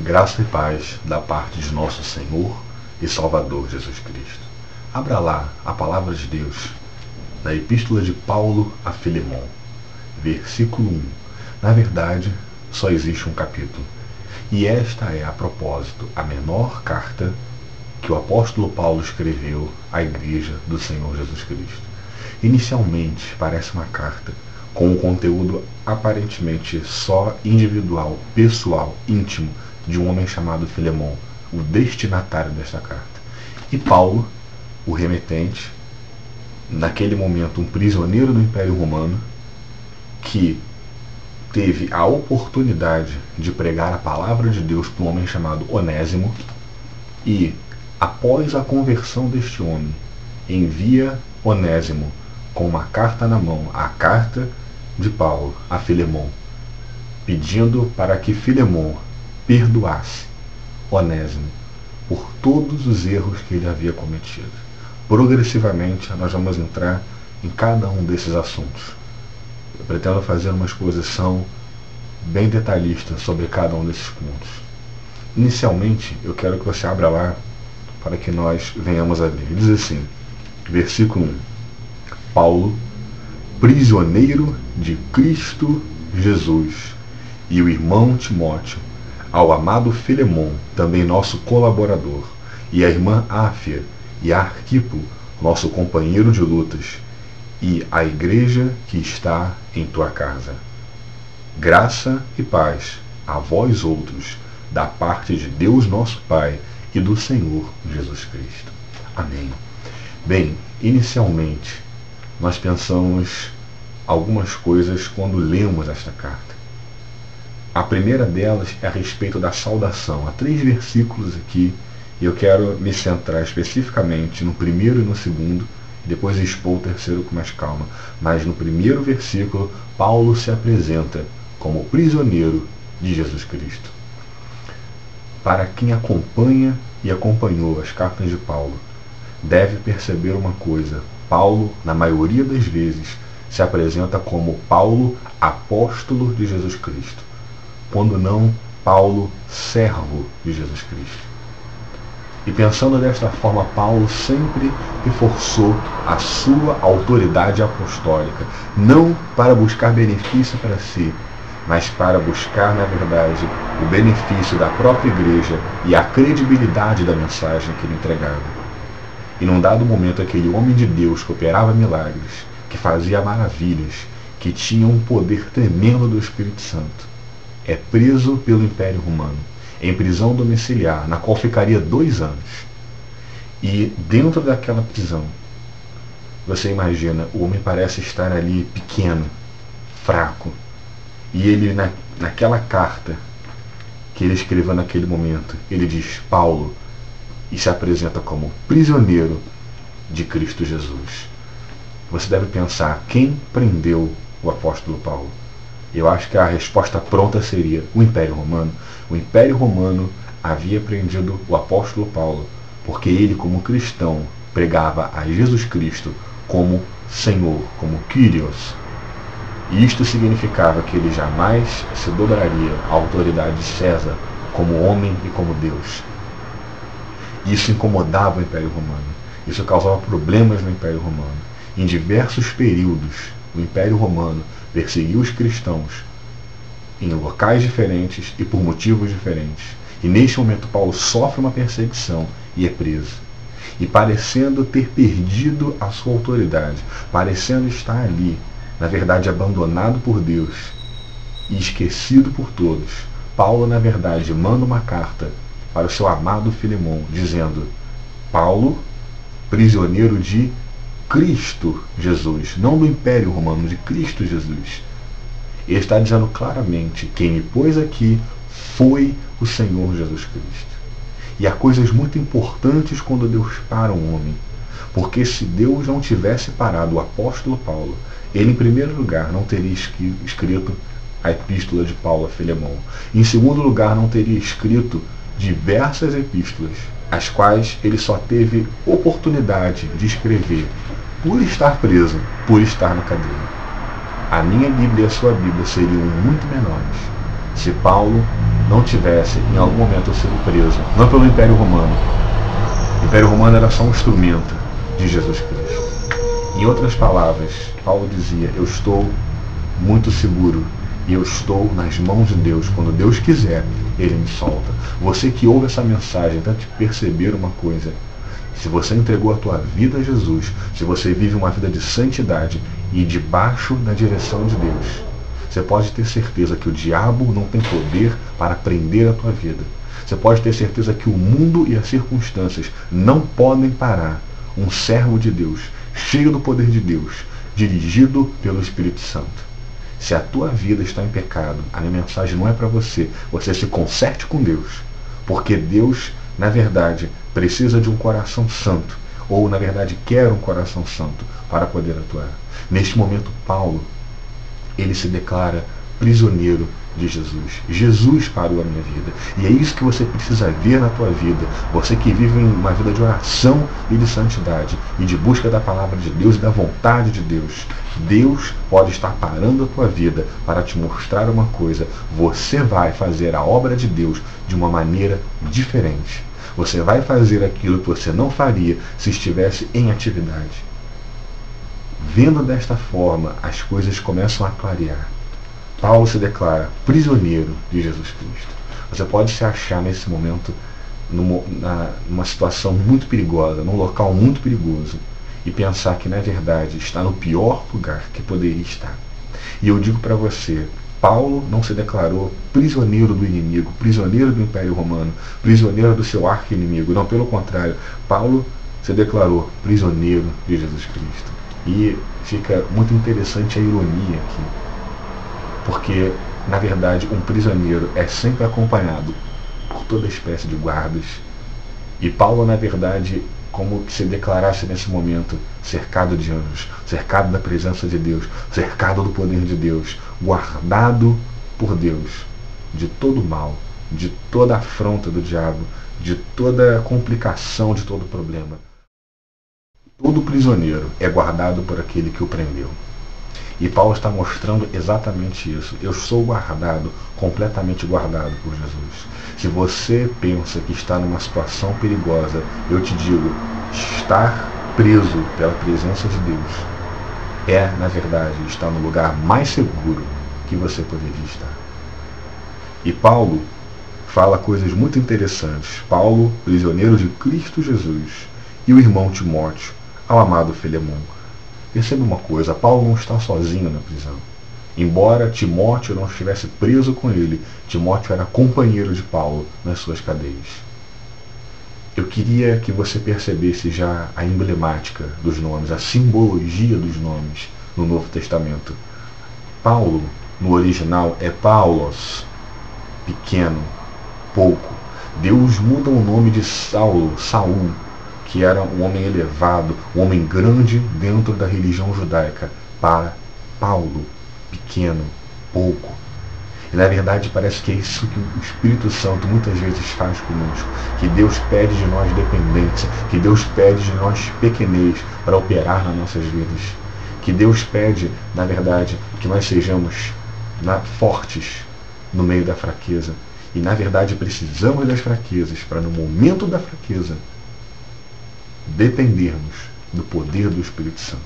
Graça e paz da parte de nosso Senhor e Salvador Jesus Cristo. Abra lá a palavra de Deus na Epístola de Paulo a Filemon, versículo 1. Na verdade, só existe um capítulo. E esta é, a propósito, a menor carta que o apóstolo Paulo escreveu à igreja do Senhor Jesus Cristo. Inicialmente, parece uma carta com um conteúdo aparentemente só individual, pessoal, íntimo, de um homem chamado Filemon, o destinatário desta carta. E Paulo, o remetente, naquele momento um prisioneiro do Império Romano, que teve a oportunidade de pregar a palavra de Deus para um homem chamado Onésimo, e após a conversão deste homem, envia Onésimo com uma carta na mão, a carta de Paulo a Filemon, pedindo para que Filemon perdoasse Onésimo por todos os erros que ele havia cometido. Progressivamente nós vamos entrar em cada um desses assuntos. Eu pretendo fazer uma exposição bem detalhista sobre cada um desses pontos. Inicialmente, eu quero que você abra lá para que nós venhamos a ver. Diz assim, versículo 1. Paulo, prisioneiro de Cristo Jesus, e o irmão Timóteo, ao amado Filemon, também nosso colaborador, e a irmã Áfia e a Arquipo, nosso companheiro de lutas, e a igreja que está em tua casa. Graça e paz a vós outros, da parte de Deus nosso Pai e do Senhor Jesus Cristo. Amém. Bem, inicialmente, nós pensamos algumas coisas quando lemos esta carta. A primeira delas é a respeito da saudação. Há 3 versículos aqui, e eu quero me centrar especificamente no primeiro e no segundo, e depois expor o terceiro com mais calma. Mas no primeiro versículo, Paulo se apresenta como prisioneiro de Jesus Cristo. Para quem acompanha e acompanhou as cartas de Paulo, deve perceber uma coisa: Paulo, na maioria das vezes, se apresenta como Paulo, apóstolo de Jesus Cristo, quando não Paulo, servo de Jesus Cristo. E pensando desta forma, Paulo sempre reforçou a sua autoridade apostólica, não para buscar benefício para si, mas para buscar, na verdade, o benefício da própria igreja e a credibilidade da mensagem que ele entregava. E num dado momento, aquele homem de Deus que operava milagres, que fazia maravilhas, que tinha um poder tremendo do Espírito Santo, é preso pelo Império Romano, em prisão domiciliar, na qual ficaria 2 anos. E dentro daquela prisão, você imagina, o homem parece estar ali pequeno, fraco. E ele, naquela carta que ele escreveu naquele momento, ele diz Paulo, e se apresenta como prisioneiro de Cristo Jesus. Você deve pensar, quem prendeu o apóstolo Paulo? Eu acho que a resposta pronta seria o Império Romano. O Império Romano havia prendido o apóstolo Paulo porque ele, como cristão, pregava a Jesus Cristo como Senhor, como Kyrios. E isto significava que ele jamais se dobraria à autoridade de César como homem e como Deus. Isso incomodava o Império Romano. Isso causava problemas no Império Romano. Em diversos períodos, o Império Romano perseguiu os cristãos em locais diferentes e por motivos diferentes. E neste momento Paulo sofre uma perseguição e é preso. E parecendo ter perdido a sua autoridade, parecendo estar ali, na verdade abandonado por Deus e esquecido por todos, Paulo, na verdade, manda uma carta para o seu amado Filemon, dizendo: Paulo, prisioneiro de Cristo Jesus, não do Império Romano, de Cristo Jesus. Ele está dizendo claramente: quem me pôs aqui foi o Senhor Jesus Cristo. E há coisas muito importantes quando Deus para um homem, porque se Deus não tivesse parado o apóstolo Paulo, ele, em primeiro lugar, não teria escrito a epístola de Paulo a Filemon. Em segundo lugar, não teria escrito diversas epístolas, as quais ele só teve oportunidade de escrever por estar preso, por estar na cadeia. A minha Bíblia e a sua Bíblia seriam muito menores se Paulo não tivesse em algum momento sido preso, não pelo Império Romano. O Império Romano era só um instrumento de Jesus Cristo. Em outras palavras, Paulo dizia: eu estou muito seguro e eu estou nas mãos de Deus. Quando Deus quiser, Ele me solta. Você que ouve essa mensagem, tente perceber uma coisa. Se você entregou a tua vida a Jesus, se você vive uma vida de santidade e debaixo da direção de Deus, você pode ter certeza que o diabo não tem poder para prender a tua vida. Você pode ter certeza que o mundo e as circunstâncias não podem parar um servo de Deus, cheio do poder de Deus, dirigido pelo Espírito Santo. Se a tua vida está em pecado, a minha mensagem não é para você. Você se conserte com Deus, porque Deus, na verdade, precisa de um coração santo, ou na verdade quer um coração santo para poder atuar. Neste momento, Paulo, ele se declara prisioneiro de Jesus. Jesus parou a minha vida. E é isso que você precisa ver na tua vida. Você que vive uma vida de oração e de santidade, e de busca da palavra de Deus e da vontade de Deus. Deus pode estar parando a tua vida para te mostrar uma coisa. Você vai fazer a obra de Deus de uma maneira diferente. Você vai fazer aquilo que você não faria se estivesse em atividade. Vendo desta forma, as coisas começam a clarear. Paulo se declara prisioneiro de Jesus Cristo. Você pode se achar nesse momento numa situação muito perigosa, num local muito perigoso, e pensar que na verdade está no pior lugar que poderia estar. E eu digo para você, Paulo não se declarou prisioneiro do inimigo, prisioneiro do Império Romano, prisioneiro do seu arqui-inimigo. Não, pelo contrário, Paulo se declarou prisioneiro de Jesus Cristo. E fica muito interessante a ironia aqui, porque, na verdade, um prisioneiro é sempre acompanhado por toda espécie de guardas. E Paulo, na verdade, como que se declarasse nesse momento, cercado de anjos, cercado da presença de Deus, cercado do poder de Deus, guardado por Deus de todo mal, de toda afronta do diabo, de toda complicação, de todo problema. Todo prisioneiro é guardado por aquele que o prendeu. E Paulo está mostrando exatamente isso. Eu sou guardado, completamente guardado por Jesus. Se você pensa que está numa situação perigosa, eu te digo, estar preso pela presença de Deus é, na verdade, estar no lugar mais seguro que você poderia estar. E Paulo fala coisas muito interessantes. Paulo, prisioneiro de Cristo Jesus, e o irmão Timóteo, ao amado Filemão. Perceba uma coisa, Paulo não está sozinho na prisão. Embora Timóteo não estivesse preso com ele, Timóteo era companheiro de Paulo nas suas cadeias. Eu queria que você percebesse já a emblemática dos nomes, a simbologia dos nomes no Novo Testamento. Paulo, no original, é Paulos, pequeno, pouco. Deus muda o nome de Saulo, Saul, que era um homem elevado, um homem grande dentro da religião judaica, para Paulo, pequeno, pouco. E na verdade parece que é isso que o Espírito Santo muitas vezes faz conosco, que Deus pede de nós dependência, que Deus pede de nós pequenez para operar nas nossas vidas, que Deus pede, na verdade, que nós sejamos fortes no meio da fraqueza. E na verdade precisamos das fraquezas para, no momento da fraqueza, dependermos do poder do Espírito Santo.